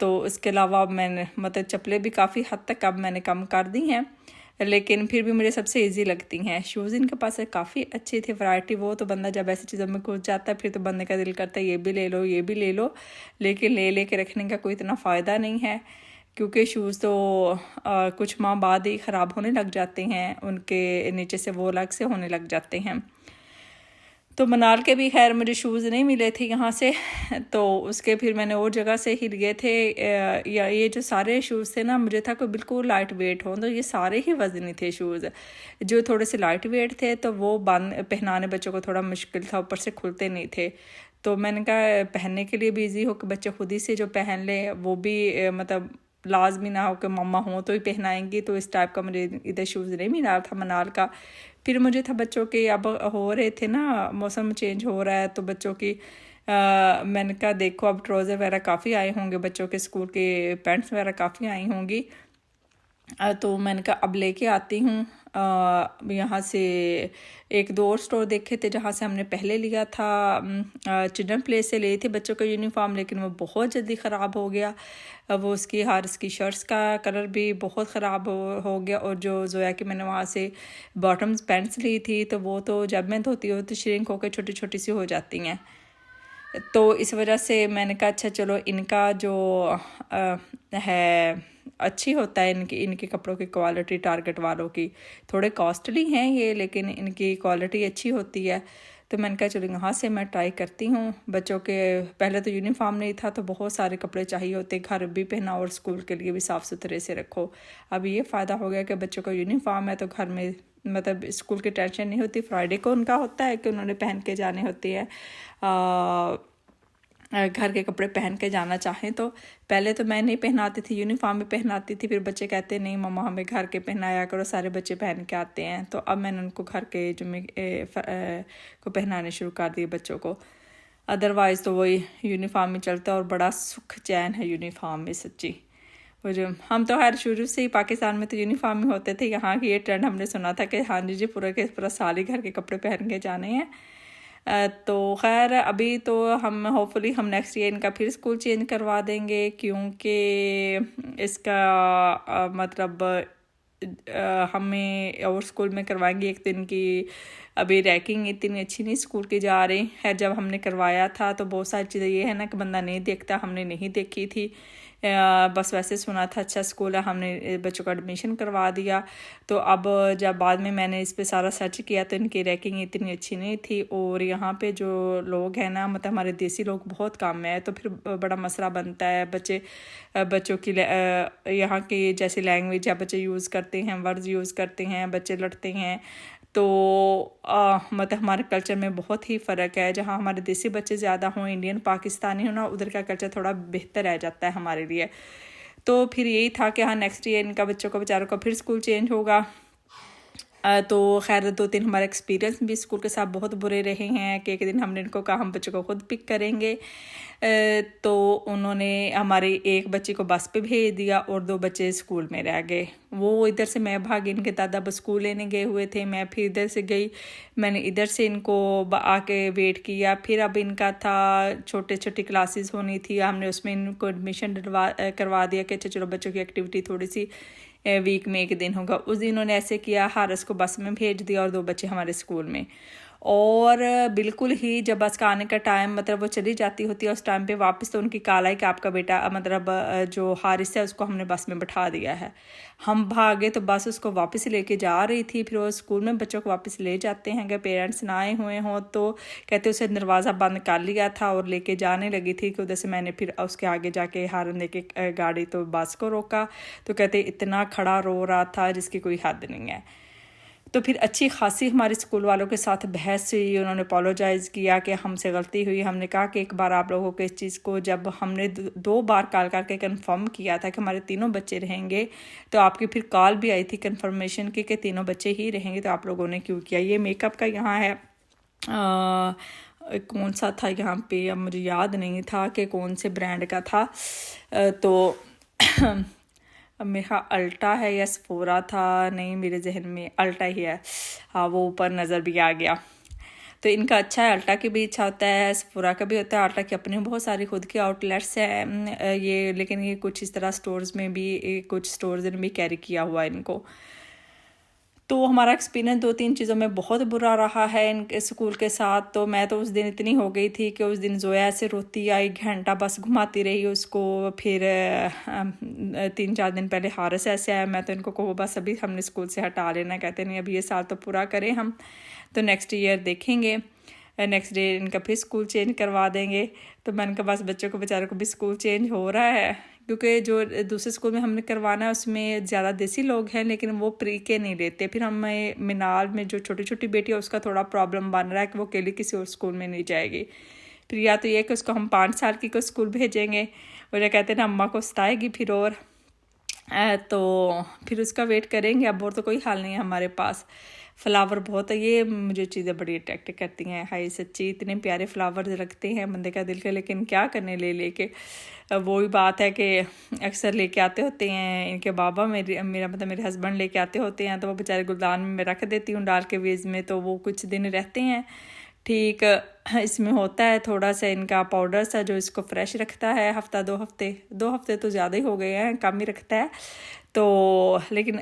تو اس کے علاوہ میں نے چپلیں بھی کافی حد تک اب میں نے کم کر دی ہیں، لیکن پھر بھی مجھے سب سے ایزی لگتی ہیں شوز۔ ان کے پاس کافی اچھی تھی ورائٹی، وہ تو بندہ جب ایسی چیزوں میں گھس جاتا ہے پھر تو بندے کا دل کرتا ہے یہ بھی لے لو یہ بھی لے لو، لیکن لے کے رکھنے کا کوئی اتنا فائدہ نہیں ہے، کیونکہ شوز تو کچھ ماہ بعد ہی خراب ہونے لگ جاتے ہیں، ان کے نیچے سے وہ الگ سے ہونے لگ جاتے ہیں۔ تو منال کے بھی خیر مجھے شوز نہیں ملے تھے یہاں سے، تو اس کے پھر میں نے اور جگہ سے ہی لیے تھے۔ یہ جو سارے شوز تھے نا، مجھے تھا کوئی بالکل لائٹ ویٹ ہوں، تو یہ سارے ہی وزنی تھے شوز۔ جو تھوڑے سے لائٹ ویٹ تھے تو وہ پہنانے بچوں کو تھوڑا مشکل تھا، اوپر سے کھلتے نہیں تھے، تو میں نے کہا پہننے کے لیے بھی ایزی ہو کہ بچے خود ہی سے جو پہن لیں، وہ بھی مطلب لازمی نہ ہو کہ مما ہوں تو ہی پہنائیں گی، تو اس ٹائپ کا مجھے ادھر شوز نہیں ملا تھا منال کا۔ پھر مجھے تھا بچوں کے اب ہو رہے تھے نا، موسم چینج ہو رہا ہے تو بچوں کی میں نے کہا دیکھو اب ٹروزر وغیرہ کافی آئے ہوں گے، بچوں کے اسکول کے پینٹس وغیرہ کافی آئی ہوں گی، تو میں نے کہا اب لے کے آتی ہوں۔ یہاں سے ایک دو اور اسٹور دیکھے تھے جہاں سے ہم نے پہلے لیا تھا، چلڈرن پلیس سے لی تھی بچوں کا یونیفارم، لیکن وہ بہت جلدی خراب ہو گیا، وہ اس کی شرٹس کا کلر بھی بہت خراب ہو گیا، اور جو زویا کی میں نے وہاں سے باٹمز پینٹس لی تھی تو وہ تو جب میں دھوتی ہو تو شرنک ہو کے چھوٹی چھوٹی سی ہو جاتی ہیں، تو اس وجہ سے میں نے کہا اچھا چلو ان کا جو ہے اچھی ہوتا ہے، ان کے کپڑوں کی کوالٹی ٹارگٹ والوں کی تھوڑے کاسٹلی ہیں یہ، لیکن ان کی کوالٹی اچھی ہوتی ہے، تو میں نے کہا چلو یہاں سے میں ٹرائی کرتی ہوں۔ بچوں کے پہلے تو یونیفارم نہیں تھا تو بہت سارے کپڑے چاہیے ہوتے، گھر بھی پہنا اور اسکول کے لیے بھی صاف ستھرے سے رکھو۔ اب یہ فائدہ ہو گیا کہ بچوں کا یونیفارم ہے تو گھر میں مطلب اسکول کی ٹینشن نہیں ہوتی، فرائیڈے کو ان کا ہوتا ہے کہ انہوں نے پہن کے جانے ہوتے ہیں، گھر کے کپڑے پہن کے جانا چاہیں تو۔ پہلے تو میں نہیں پہناتی تھی، یونیفارم میں پہناتی تھی، پھر بچے کہتے نہیں مما ہمیں گھر کے پہنایا کرو، سارے بچے پہن کے آتے ہیں، تو اب میں نے ان کو گھر کے جمعے کو پہنانے شروع کر دیے بچوں کو، ادروائز تو وہی یونیفارم میں چلتا ہے، اور بڑا سکھ چین ہے یونیفارم میں سچی۔ وہ جو ہم تو خیر شروع سے ہی پاکستان میں تو یونیفارم میں ہوتے تھے، یہاں کی یہ ٹرینڈ ہم نے سنا تھا کہ ہاں جی پورا سال ہی گھر کے کپڑے پہن کے جانے ہیں، تو خیر ابھی تو ہم ہوپفلی ہم نیکسٹ ایئر ان کا پھر اسکول چینج کروا دیں گے، کیونکہ اس کا مطلب ہمیں اور اسکول میں کروائیں گے۔ ایک دن کی ابھی ریکنگ اتنی اچھی نہیں اسکول کی جا رہی ہے، جب ہم نے کروایا تھا تو بہت ساری چیزیں یہ ہے نا کہ بندہ نہیں دیکھتا، ہم نے نہیں دیکھی تھی، بس ویسے سنا تھا اچھا اسکول ہے، ہم نے بچوں کا ایڈمیشن کروا دیا، تو اب جب بعد میں میں نے اس پہ سارا سرچ کیا تو ان کی ریکنگ اتنی اچھی نہیں تھی، اور یہاں پہ جو لوگ ہیں نا مطلب ہمارے دیسی لوگ بہت کم ہے، تو پھر بڑا مسئلہ بنتا ہے، بچوں کی یہاں کی جیسی لینگویج ہے بچے یوز کرتے ہیں، ورڈز یوز کرتے ہیں، بچے لڑتے ہیں، تو مطلب ہمارے کلچر میں بہت ہی فرق ہے، جہاں ہمارے دیسی بچے زیادہ ہوں، انڈین پاکستانی ہوں نا، ادھر کا کلچر تھوڑا بہتر رہ جاتا ہے ہمارے لیے۔ تو پھر یہی تھا کہ ہاں نیکسٹ ایئر ان کا بچوں کا بیچاروں کا پھر اسکول چینج ہوگا، تو خیر 2-3 ہمارے ایکسپیرینس بھی اسکول کے ساتھ بہت برے رہے ہیں، کہ ایک دن ہم نے ان کو کہا ہم بچوں کو خود پک کریں گے، تو انہوں نے ہمارے ایک بچے کو بس پہ بھیج دیا اور 2 بچے اسکول میں رہ گئے، وہ ادھر سے میں بھاگی، ان کے دادا اب اسکول لینے گئے ہوئے تھے، میں پھر ادھر سے گئی، میں نے ادھر سے ان کو آ کے ویٹ کیا، پھر اب ان کا تھا چھوٹی کلاسز ہونی تھی، ہم نے اس میں ان کو ایڈمیشن کروا دیا کہ اچھا چلو بچوں کی ایکٹیویٹی تھوڑی سی ویک میں ایک دن ہوگا، اس دن انہوں نے ایسے کیا، حارث کو بس میں بھیج دیا اور 2 بچے ہمارے اسکول میں، اور بالکل ہی جب بس کا آنے کا ٹائم مطلب وہ چلی جاتی ہوتی ہے اس ٹائم پہ واپس، تو ان کی کال آئی کہ آپ کا بیٹا مطلب جو حارث ہے اس کو ہم نے بس میں بٹھا دیا ہے، ہم بھاگے تو بس اس کو واپس لے کے جا رہی تھی، پھر وہ اسکول میں بچوں کو واپس لے جاتے ہیں، اگر پیرنٹس نہ آئے ہوئے ہوں تو کہتے اسے دروازہ بند کر لیا تھا اور لے کے جانے لگی تھی، کہ ادھر سے میں نے پھر اس کے آگے جا کے ہارن دے کے گاڑی تو بس کو روکا، تو کہتے اتنا کھڑا رو رہا تھا جس کی کوئی حد نہیں ہے، تو پھر اچھی خاصی ہمارے اسکول والوں کے ساتھ بحث ہوئی، انہوں نے اپولوجائز کیا کہ ہم سے غلطی ہوئی، ہم نے کہا کہ ایک بار آپ لوگوں کو اس چیز کو جب ہم نے 2 بار کال کر کے کنفرم کیا تھا کہ ہمارے 3 بچے رہیں گے، تو آپ کی پھر کال بھی آئی تھی کنفرمیشن کی کہ 3 بچے ہی رہیں گے، تو آپ لوگوں نے کیوں کیا؟ یہ میک اپ کا یہاں ہے کون سا تھا یہاں پہ، اب مجھے یاد نہیں تھا کہ کون سے برانڈ کا تھا، تو میرا الٹا ہے یا سفورا تھا، نہیں میرے ذہن میں الٹا ہی ہے، ہاں وہ اوپر نظر بھی آ گیا، تو ان کا اچھا ہے، الٹا کی بھی اچھا ہوتا ہے، سفورا کا بھی ہوتا ہے، الٹا کی اپنے بہت ساری خود کے آؤٹ لیٹس ہیں یہ، لیکن یہ کچھ اس طرح سٹورز میں بھی کچھ سٹورز نے بھی کیری کیا ہوا ہے ان کو. تو ہمارا ایکسپیرینس 2-3 چیزوں میں بہت برا رہا ہے ان کے اسکول کے ساتھ. تو میں تو اس دن اتنی ہو گئی تھی کہ اس دن زویا سے روتی آئی، گھنٹہ بس گھماتی رہی اس کو. پھر 3-4 دن پہلے حارث ایسے آیا، میں تو ان کو کہو بس ابھی ہم نے اسکول سے ہٹا لینا، کہتے نہیں ابھی یہ سال تو پورا کریں ہم، تو نیکسٹ ایئر دیکھیں گے، نیکسٹ ڈے ان کا پھر اسکول چینج کروا دیں گے. تو میں نے کہا بس بچوں کو بیچاروں کو بھی اسکول چینج ہو رہا ہے، کیونکہ جو دوسرے اسکول میں ہم نے کروانا ہے اس میں زیادہ دیسی لوگ ہیں، لیکن وہ پری کے نہیں لیتے. پھر ہمیں مینال میں جو چھوٹی چھوٹی بیٹی ہے اس کا تھوڑا پرابلم بن رہا ہے کہ وہ اکیلی کسی اور اسکول میں نہیں جائے گی. پھر یا تو یہ کہ اس کو ہم 5 سال کی کو اسکول بھیجیں گے، وہ جو کہتے ہیں نا اماں کو ستائے گی پھر، اور تو پھر اس کا ویٹ کریں گے. اب اور تو کوئی حال نہیں ہے ہمارے پاس. فلاور بہت ہے، یہ مجھے چیزیں بڑی اٹریکٹ کرتی ہیں، ہائی سچی اتنے پیارے فلاورز رکھتے ہیں بندے کا دل کے، لیکن کیا کرنے لے کے. وہی بات ہے کہ اکثر لے کے آتے ہوتے ہیں ان کے بابا، میرا مطلب میرے ہسبینڈ لے کے آتے ہوتے ہیں، تو وہ بیچارے گلدان میں رکھ دیتی ہوں ڈال کے ویز میں، تو وہ کچھ دن رہتے ہیں ٹھیک. اس میں ہوتا ہے تھوڑا سا ان کا پاؤڈر سا جو اس کو فریش رکھتا ہے، ہفتہ 2 ہفتے تو زیادہ ہی ہو گئے ہیں، کم ہی رکھتا ہے تو، لیکن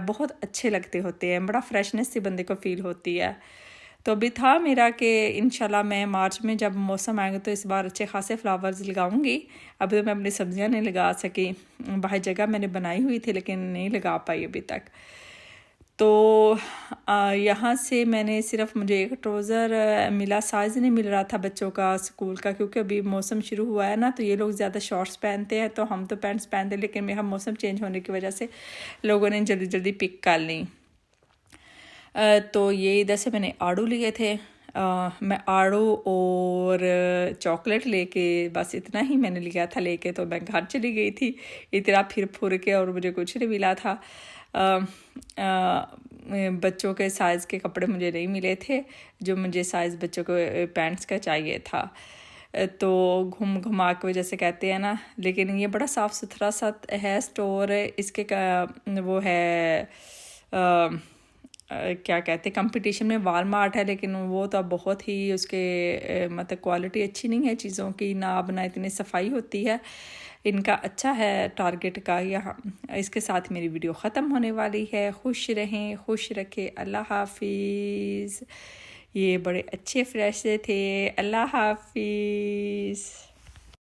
بہت اچھے لگتے ہوتے ہیں، بڑا فریشنس سی بندے کو فیل ہوتی ہے. تو ابھی تھا میرا کہ انشاءاللہ میں مارچ میں جب موسم آئے گا تو اس بار اچھے خاصے فلاورز لگاؤں گی. ابھی تو میں اپنی سبزیاں نہیں لگا سکی، باہر جگہ میں نے بنائی ہوئی تھی لیکن نہیں لگا پائی ابھی تک. تو یہاں سے میں نے صرف مجھے ایک ٹروزر ملا، سائز نہیں مل رہا تھا بچوں کا اسکول کا، کیونکہ ابھی موسم شروع ہوا ہے نا، تو یہ لوگ زیادہ شارٹس پہنتے ہیں، تو ہم تو پینٹس پہنتے ہیں، لیکن میرا موسم چینج ہونے کی وجہ سے لوگوں نے جلدی جلدی پک کر لی. تو یہ ادھر سے میں نے آڑو لیے تھے، میں آڑو اور چاکلیٹ لے کے، بس اتنا ہی میں نے لیا تھا لے کے. تو میں گھر چلی گئی تھی اتنا پھر پھر کے، اور مجھے کچھ نہیں ملا تھا. بچوں کے سائز کے کپڑے مجھے نہیں ملے تھے جو مجھے سائز بچوں کو پینٹس کا چاہیے تھا. تو گھما کے جیسے کہتے ہیں نا، لیکن یہ بڑا صاف ستھرا سا ہے اسٹور. اس کے وہ ہے کیا کہتے ہیں کمپٹیشن میں والمارٹ ہے، لیکن وہ تو اب بہت ہی اس کے مطلب کوالٹی اچھی نہیں ہے چیزوں کی، نہ اتنی صفائی ہوتی ہے. ان کا اچھا ہے ٹارگٹ کا. یہاں اس کے ساتھ میری ویڈیو ختم ہونے والی ہے. خوش رہیں، خوش رکھے، اللہ حافظ. یہ بڑے اچھے فریش تھے، اللہ حافظ.